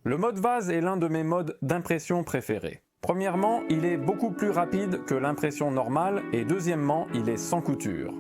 Le mode vase est l'un de mes modes d'impression préférés. Premièrement, il est beaucoup plus rapide que l'impression normale et deuxièmement, il est sans couture.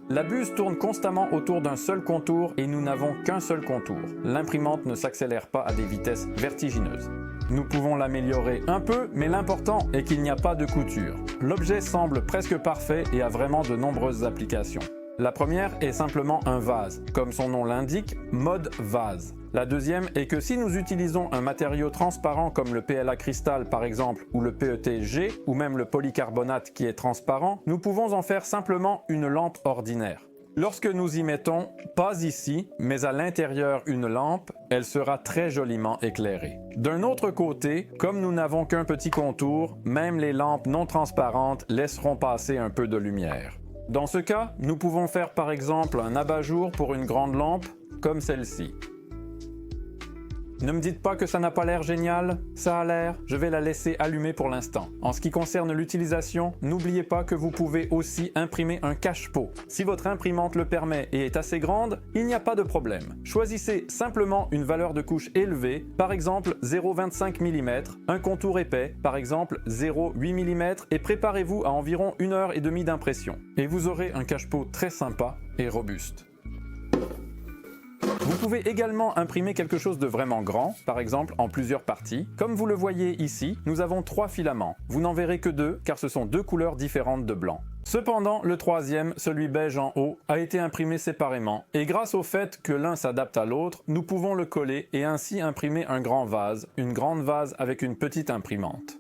La buse tourne constamment autour d'un seul contour et nous n'avons qu'un seul contour. L'imprimante ne s'accélère pas à des vitesses vertigineuses. Nous pouvons l'améliorer un peu, mais l'important est qu'il n'y a pas de couture. L'objet semble presque parfait et a vraiment de nombreuses applications. La première est simplement un vase, comme son nom l'indique, mode vase. La deuxième est que si nous utilisons un matériau transparent comme le PLA cristal par exemple, ou le PETG, ou même le polycarbonate qui est transparent, nous pouvons en faire simplement une lampe ordinaire. Lorsque nous y mettons, pas ici, mais à l'intérieur une lampe, elle sera très joliment éclairée. D'un autre côté, comme nous n'avons qu'un petit contour, même les lampes non transparentes laisseront passer un peu de lumière. Dans ce cas, nous pouvons faire par exemple un abat-jour pour une grande lampe, comme celle-ci. Ne me dites pas que ça n'a pas l'air génial, ça a l'air, je vais la laisser allumée pour l'instant. En ce qui concerne l'utilisation, n'oubliez pas que vous pouvez aussi imprimer un cache-pot. Si votre imprimante le permet et est assez grande, il n'y a pas de problème. Choisissez simplement une valeur de couche élevée, par exemple 0,25 mm, un contour épais, par exemple 0,8 mm et préparez-vous à environ 1h30 d'impression. Et vous aurez un cache-pot très sympa et robuste. Vous pouvez également imprimer quelque chose de vraiment grand, par exemple en plusieurs parties. Comme vous le voyez ici, nous avons 3 filaments. Vous n'en verrez que 2 car ce sont 2 couleurs différentes de blanc. Cependant, le troisième, celui beige en haut, a été imprimé séparément et grâce au fait que l'un s'adapte à l'autre, nous pouvons le coller et ainsi imprimer un grand vase, une grande vase avec une petite imprimante.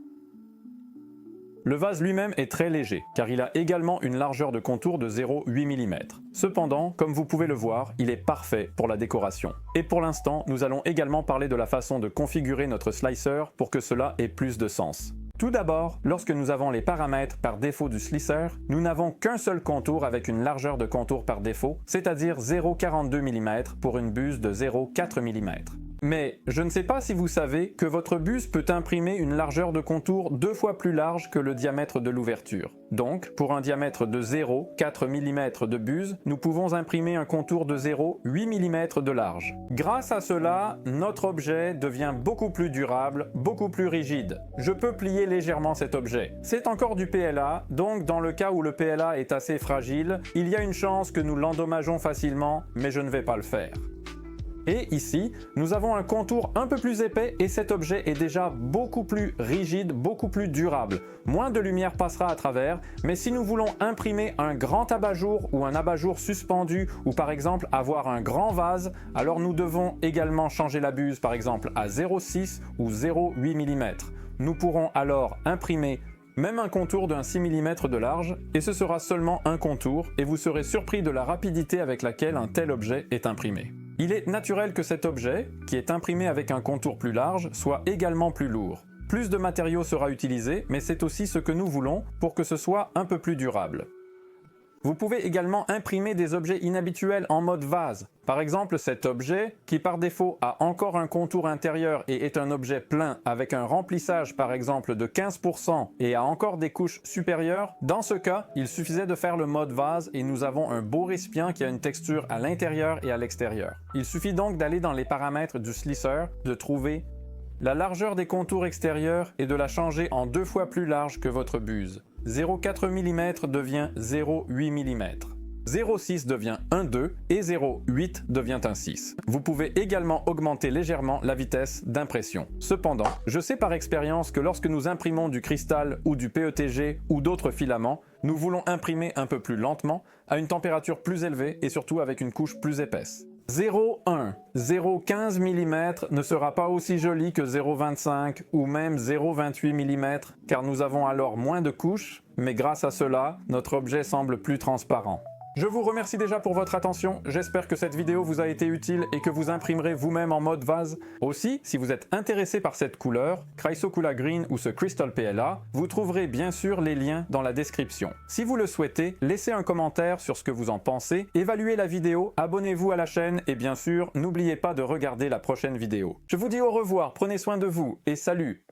Le vase lui-même est très léger, car il a également une largeur de contour de 0,8 mm. Cependant, comme vous pouvez le voir, il est parfait pour la décoration. Et pour l'instant, nous allons également parler de la façon de configurer notre slicer pour que cela ait plus de sens. Tout d'abord, lorsque nous avons les paramètres par défaut du slicer, nous n'avons qu'un seul contour avec une largeur de contour par défaut, c'est-à-dire 0,42 mm pour une buse de 0,4 mm. Mais je ne sais pas si vous savez que votre buse peut imprimer une largeur de contour 2 fois plus large que le diamètre de l'ouverture. Donc, pour un diamètre de 0,4 mm de buse, nous pouvons imprimer un contour de 0,8 mm de large. Grâce à cela, notre objet devient beaucoup plus durable, beaucoup plus rigide. Je peux plier légèrement cet objet. C'est encore du PLA, donc dans le cas où le PLA est assez fragile, il y a une chance que nous l'endommageons facilement, mais je ne vais pas le faire. Et ici, nous avons un contour un peu plus épais et cet objet est déjà beaucoup plus rigide, beaucoup plus durable. Moins de lumière passera à travers, mais si nous voulons imprimer un grand abat-jour ou un abat-jour suspendu ou par exemple avoir un grand vase, alors nous devons également changer la buse par exemple à 0,6 ou 0,8 mm. Nous pourrons alors imprimer même un contour d'un 6 mm de large et ce sera seulement un contour et vous serez surpris de la rapidité avec laquelle un tel objet est imprimé. Il est naturel que cet objet, qui est imprimé avec un contour plus large, soit également plus lourd. Plus de matériau sera utilisé, mais c'est aussi ce que nous voulons pour que ce soit un peu plus durable. Vous pouvez également imprimer des objets inhabituels en mode vase. Par exemple, cet objet, qui par défaut a encore un contour intérieur et est un objet plein avec un remplissage par exemple de 15% et a encore des couches supérieures, dans ce cas, il suffisait de faire le mode vase et nous avons un beau récipient qui a une texture à l'intérieur et à l'extérieur. Il suffit donc d'aller dans les paramètres du slicer, de trouver la largeur des contours extérieurs et de la changer en 2 fois plus large que votre buse. 0,4 mm devient 0,8 mm. 0,6 devient 1,2 et 0,8 devient un 6. Vous pouvez également augmenter légèrement la vitesse d'impression. Cependant, je sais par expérience que lorsque nous imprimons du cristal ou du PETG ou d'autres filaments, nous voulons imprimer un peu plus lentement, à une température plus élevée et surtout avec une couche plus épaisse. 0,1, 0,15 mm ne sera pas aussi joli que 0,25 ou même 0,28 mm car nous avons alors moins de couches, mais grâce à cela, notre objet semble plus transparent. Je vous remercie déjà pour votre attention, j'espère que cette vidéo vous a été utile et que vous imprimerez vous-même en mode vase. Aussi, si vous êtes intéressé par cette couleur, Chrysocoola Green ou ce Crystal PLA, vous trouverez bien sûr les liens dans la description. Si vous le souhaitez, laissez un commentaire sur ce que vous en pensez, évaluez la vidéo, abonnez-vous à la chaîne et bien sûr, n'oubliez pas de regarder la prochaine vidéo. Je vous dis au revoir, prenez soin de vous et salut!